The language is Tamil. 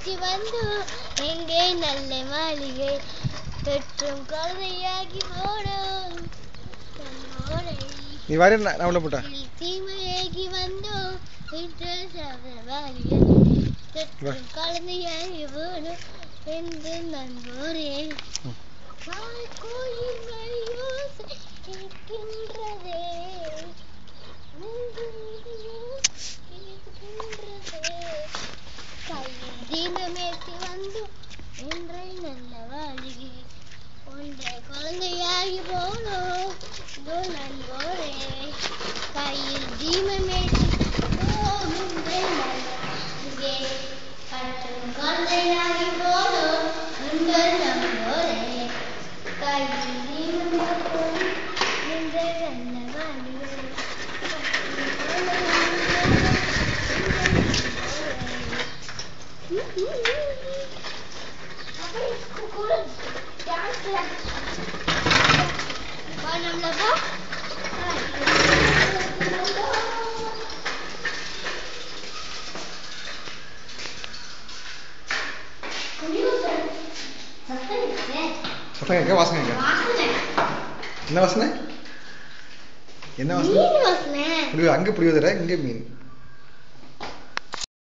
மேய்ச்சி வந்து எங்கே நல்ல மாளிகை பெற்றும் குழந்தையாகி போடும் நீ வர நான் உள்ள போட்டா தீமையாகி வந்தோம் பெற்றும் குழந்தையாகி போடும் என்று நண்போரே கோயில் மணியோசை கேட்கின்றதே கையில் தீபமேற்றி வந்து ஒன்றை நல்ல வாழிகை ஒன்றை குழந்தையாகி போனோம் நண்போரே கையில் தீபமேற்றி ஒன்றை நல்ல வாழிகை கற்றும் குழந்தையாகி போனோம் நண்போரே கையில் தீபமேற்றி ஒன்றை நல்ல வாழிகை சத்தம் கேட்க வாசனை என்ன வாசனை என்ன வாசனை அங்கே புரியுதுடா இங்கே மீன்